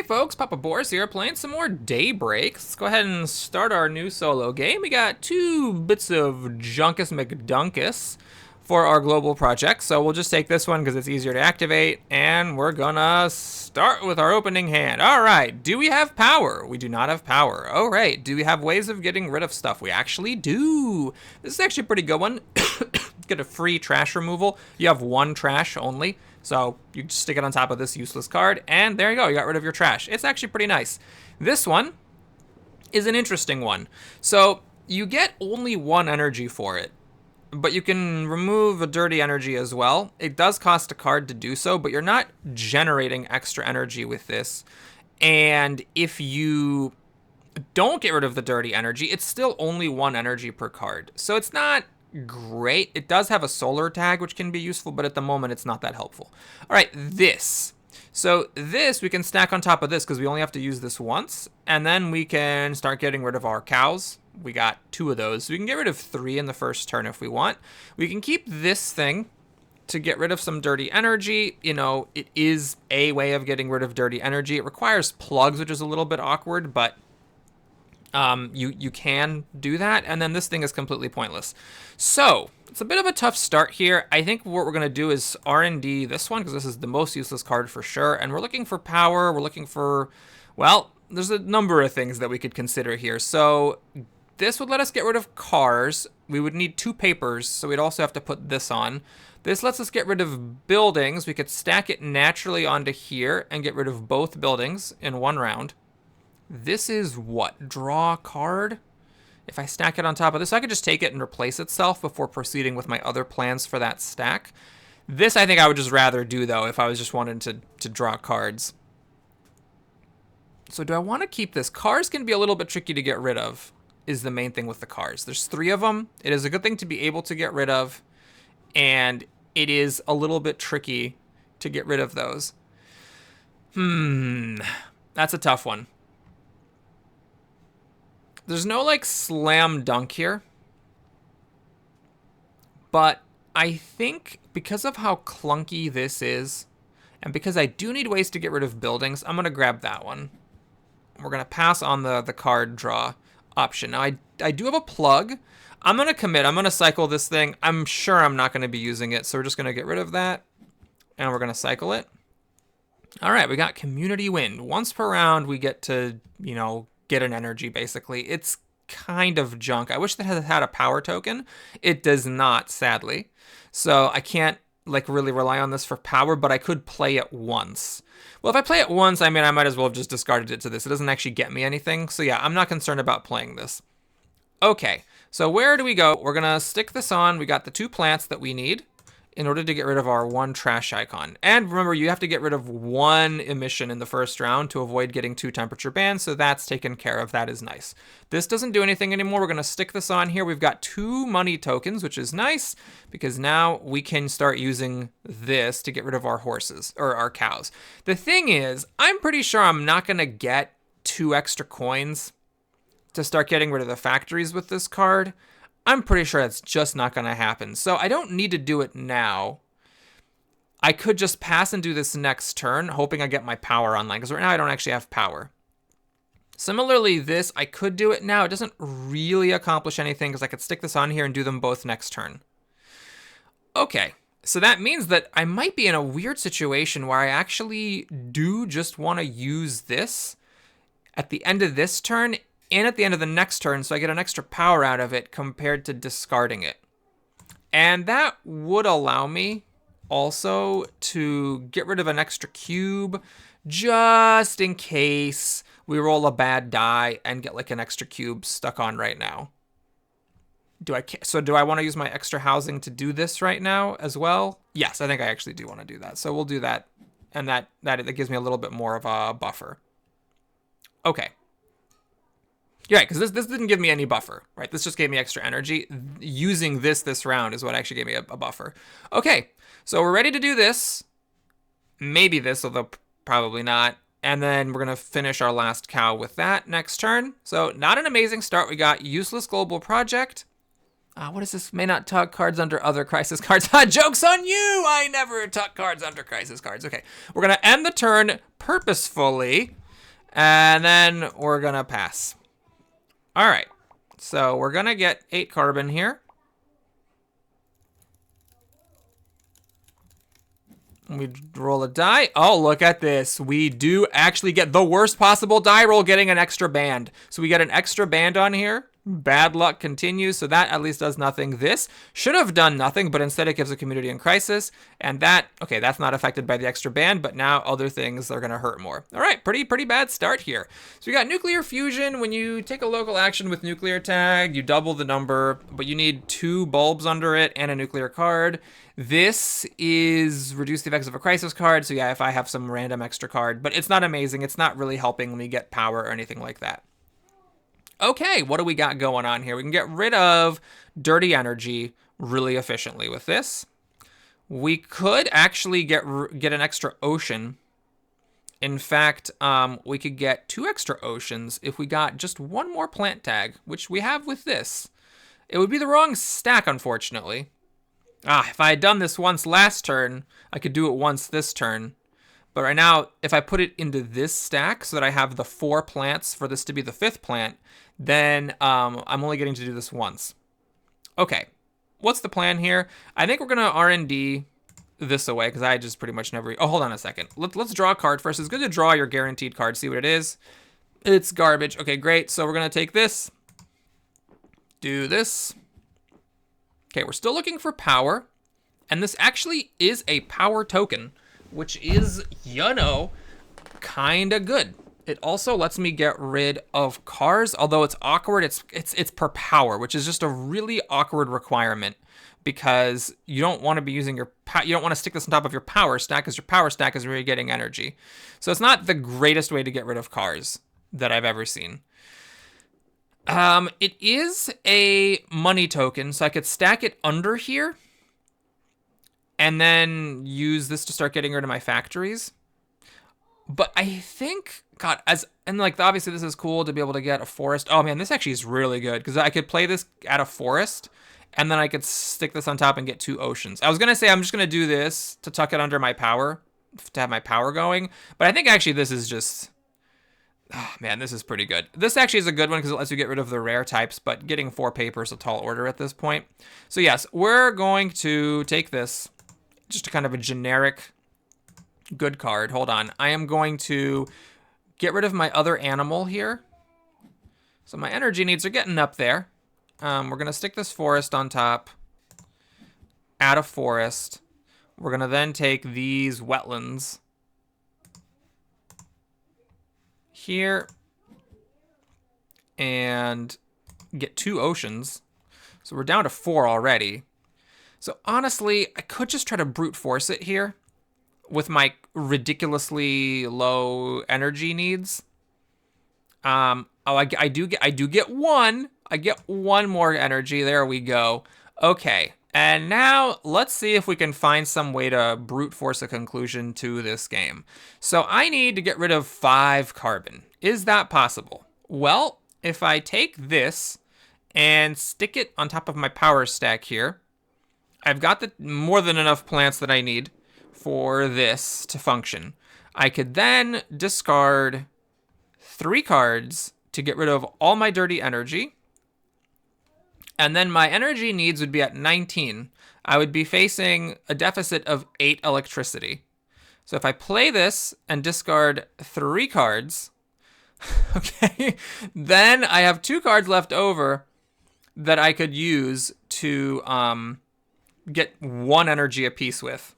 folks, Papa Boris here, playing some more Daybreak. Let's go ahead and start our new solo game. We got 2 bits of Junkus McDunkus for our global project, so we'll just take this one because it's easier to activate, and we're gonna start with our opening hand. Alright, do we have power? We do not have power. Alright, do we have ways of getting rid of stuff? We actually do. This is actually a pretty good one. Get a free trash removal. You have 1 trash only. So you just stick it on top of this useless card, and there you go, you got rid of your trash. It's actually pretty nice. This one is an interesting one. So you get only 1 energy for it, but you can remove a dirty energy as well. It does cost a card to do so, but you're not generating extra energy with this. And if you don't get rid of the dirty energy, it's still only 1 energy per card. So it's not great. It does have a solar tag, which can be useful, but at the moment it's not that helpful. All right, this. So this we can stack on top of this because we only have to use this once, and then we can start getting rid of our cows. We got 2 of those. So we can get rid of 3 in the first turn if we want. We can keep this thing to get rid of some dirty energy. You know, it is a way of getting rid of dirty energy. It requires plugs, which is a little bit awkward, but you can do that, and then this thing is completely pointless. So it's a bit of a tough start here. I think what we're going to do is R&D this one, because this is the most useless card for sure, and we're looking for power. We're looking for, well, there's a number of things that we could consider here. So this would let us get rid of cars. We would need 2 papers, so we'd also have to put this on. This lets us get rid of buildings. We could stack it naturally onto here and get rid of both buildings in 1 round. This is what? Draw a card? If I stack it on top of this, I could just take it and replace itself before proceeding with my other plans for that stack. This I think I would just rather do, though, if I was just wanting to draw cards. So do I want to keep this? Cars can be a little bit tricky to get rid of, is the main thing with the cars. There's 3 of them. It is a good thing to be able to get rid of, and it is a little bit tricky to get rid of those. That's a tough one. There's no, like, slam dunk here. But I think because of how clunky this is, and because I do need ways to get rid of buildings, I'm going to grab that one. We're going to pass on the card draw option. Now, I do have a plug. I'm going to commit. I'm going to cycle this thing. I'm sure I'm not going to be using it, so we're just going to get rid of that. And we're going to cycle it. All right, we got Community Wind. Once per round, we get to, you know, get an energy, basically. It's kind of junk. I wish that it had a power token. It does not, sadly. So I can't, like, really rely on this for power, but I could play it once. Well, if I play it once, I mean, I might as well have just discarded it to this. It doesn't actually get me anything. So yeah, I'm not concerned about playing this. Okay, so where do we go? We're gonna stick this on. We got the 2 plants that we need in order to get rid of our 1 trash icon. And remember, you have to get rid of 1 emission in the first round to avoid getting 2 temperature bans, so that's taken care of. That is nice. This doesn't do anything anymore. We're going to stick this on here. We've got 2 money tokens, which is nice, because now we can start using this to get rid of our horses, or our cows. The thing is, I'm pretty sure I'm not going to get 2 extra coins to start getting rid of the factories with this card. I'm pretty sure that's just not going to happen. So I don't need to do it now. I could just pass and do this next turn, hoping I get my power online, because right now I don't actually have power. Similarly, this, I could do it now. It doesn't really accomplish anything, because I could stick this on here and do them both next turn. Okay, so that means that I might be in a weird situation where I actually do just want to use this at the end of this turn and at the end of the next turn, so I get an extra power out of it compared to discarding it. And that would allow me also to get rid of an extra cube, just in case we roll a bad die and get like an extra cube stuck on right now. Do I want to use my extra housing to do this right now as well? Yes, I think I actually do want to do that. So we'll do that, and that gives me a little bit more of a buffer. Okay. You're right, because this didn't give me any buffer, right? This just gave me extra energy. Using this round is what actually gave me a buffer. Okay, so we're ready to do this. Maybe this, although probably not. And then we're going to finish our last cow with that next turn. So not an amazing start. We got Useless Global Project. What is this? May not tuck cards under other crisis cards. Joke's on you! I never tuck cards under crisis cards. Okay, we're going to end the turn purposefully And then we're going to pass. All right. So we're going to get 8 carbon here. We roll a die. Oh, look at this. We do actually get the worst possible die roll, getting an extra band. So we get an extra band on here. Bad luck continues, so that at least does nothing. This should have done nothing, but instead it gives a community in crisis. And that, okay, that's not affected by the extra band, but now other things are going to hurt more. All right, pretty bad start here. So we got nuclear fusion. When you take a local action with nuclear tag, you double the number, but you need 2 bulbs under it and a nuclear card. This is reduce the effects of a crisis card. So yeah, if I have some random extra card, but it's not amazing. It's not really helping me get power or anything like that. Okay, what do we got going on here? We can get rid of dirty energy really efficiently with this. We could actually get an extra ocean. In fact, we could get 2 extra oceans if we got just 1 more plant tag, which we have with this. It would be the wrong stack, unfortunately. If I had done this once last turn, I could do it once this turn. But right now, if I put it into this stack so that I have the 4 plants for this to be the 5th plant, then I'm only getting to do this once. Okay, what's the plan here? I think we're going to R&D this away because I just pretty much never... Oh, hold on a second. Let's draw a card first. It's good to draw your guaranteed card, see what it is. It's garbage. Okay, great. So we're going to take this, do this. Okay, we're still looking for power. And this actually is a power token, which is, you know, kind of good. It also lets me get rid of cars, although it's awkward. It's per power, which is just a really awkward requirement because you don't want to be using your you don't want to stick this on top of your power stack because your power stack is where you're getting energy. So it's not the greatest way to get rid of cars that I've ever seen. It is a money token, so I could stack it under here and then use this to start getting rid of my factories. But I think, God, obviously this is cool to be able to get a forest. Oh man, this actually is really good because I could play this at a forest and then I could stick this on top and get 2 oceans. I was going to say I'm just going to do this to tuck it under my power, to have my power going. But I think actually this is just, oh man, this is pretty good. This actually is a good one because it lets you get rid of the rare types, but getting 4 paper is a tall order at this point. So yes, we're going to take this, just a kind of a generic good card. Hold on. I am going to get rid of my other animal here. So my energy needs are getting up there. We're going to stick this forest on top. Add a forest. We're going to then take these wetlands here and get 2 oceans. So we're down to 4 already. So honestly, I could just try to brute force it here with my ridiculously low energy needs. I do get 1. I get 1 more energy. There we go. Okay, and now let's see if we can find some way to brute force a conclusion to this game. So I need to get rid of 5 carbon. Is that possible? Well, if I take this and stick it on top of my power stack here, I've got more than enough plants that I need for this to function. I could then discard 3 cards to get rid of all my dirty energy. And then my energy needs would be at 19. I would be facing a deficit of 8 electricity. So if I play this and discard 3 cards, okay, then I have 2 cards left over that I could use to get 1 energy apiece with.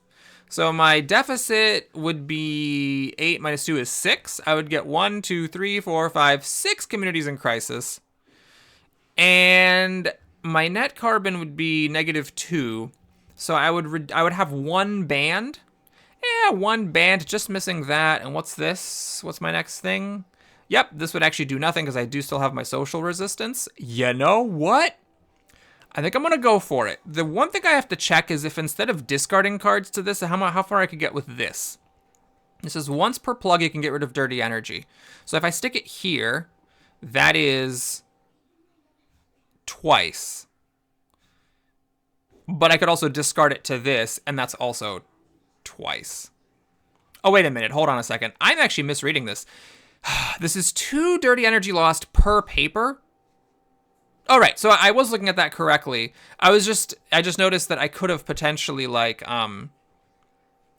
So my deficit would be 8 minus 2 is 6. I would get 1, 2, 3, 4, 5, 6 communities in crisis. And my net carbon would be -2. So I would have 1 band. Yeah, 1 band, just missing that. And what's this? What's my next thing? Yep, this would actually do nothing because I do still have my social resistance. You know what? I think I'm going to go for it. The one thing I have to check is if instead of discarding cards to this, how far I could get with this. This is once per plug you can get rid of dirty energy. So if I stick it here, that is twice. But I could also discard it to this, and that's also twice. Oh, wait a minute. Hold on a second. I'm actually misreading this. This is 2 dirty energy lost per paper. All right, so I was looking at that correctly. I just noticed that I could have potentially, like,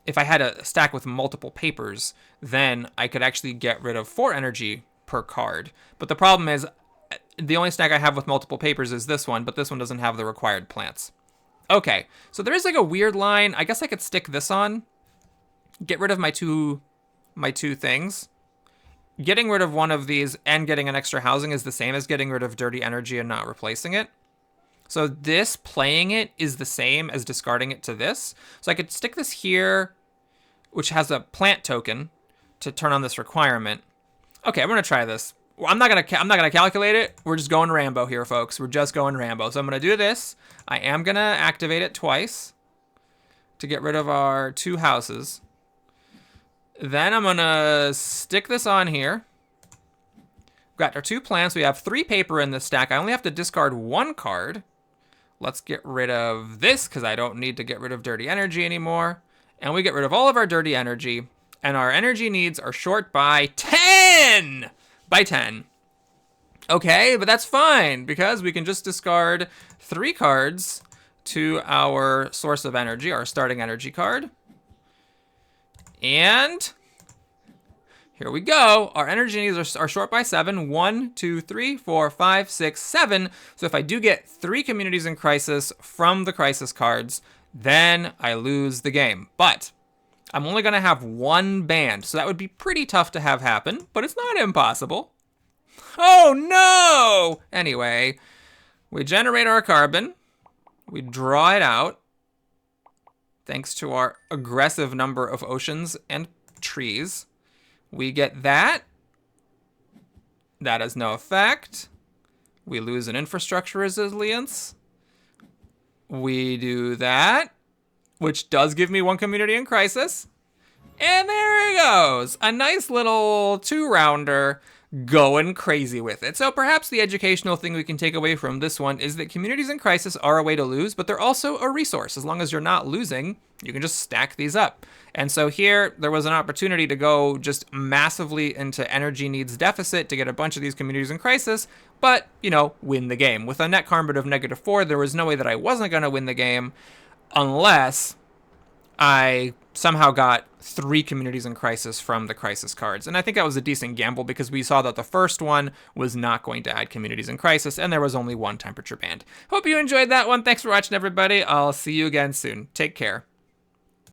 if I had a stack with multiple papers, then I could actually get rid of 4 energy per card. But the problem is, the only stack I have with multiple papers is this one, but this one doesn't have the required plants. Okay, so there is like a weird line. I guess I could stick this on, get rid of my two things. Getting rid of one of these and getting an extra housing is the same as getting rid of dirty energy and not replacing it. So this, playing it, is the same as discarding it to this. So I could stick this here, which has a plant token to turn on this requirement. Okay, I'm gonna try this. I'm not gonna calculate it. We're just going Rambo here, folks. We're just going Rambo. So I'm gonna do this. I am gonna activate it twice to get rid of our 2 houses. Then I'm gonna stick this on here. We've got our 2 plants. We have 3 paper in this stack. I only have to discard 1 card. Let's get rid of this because I don't need to get rid of dirty energy anymore. And we get rid of all of our dirty energy. And our energy needs are short by 10! By 10. Okay, but that's fine because we can just discard 3 cards to our source of energy, our starting energy card. And here we go. Our energy needs are short by 7. 1, 2, 3, 4, 5, 6, 7. So if I do get 3 communities in crisis from the crisis cards, then I lose the game. But I'm only going to have 1 band, so that would be pretty tough to have happen, but it's not impossible. Oh no! Anyway, we generate our carbon. We draw it out. Thanks to our aggressive number of oceans and trees. We get that. That has no effect. We lose an infrastructure resilience. We do that, which does give me 1 community in crisis. And there it goes. A nice little 2-rounder going crazy with it. So perhaps the educational thing we can take away from this one is that communities in crisis are a way to lose, but they're also a resource. As long as you're not losing, you can just stack these up. And so here, there was an opportunity to go just massively into energy needs deficit to get a bunch of these communities in crisis, but, you know, win the game. With a net carbon of -4, there was no way that I wasn't going to win the game unless I somehow got 3 communities in crisis from the crisis cards. And I think that was a decent gamble because we saw that the first one was not going to add communities in crisis, and there was only 1 temperature band. Hope you enjoyed that one. Thanks for watching, everybody. I'll see you again soon. Take care.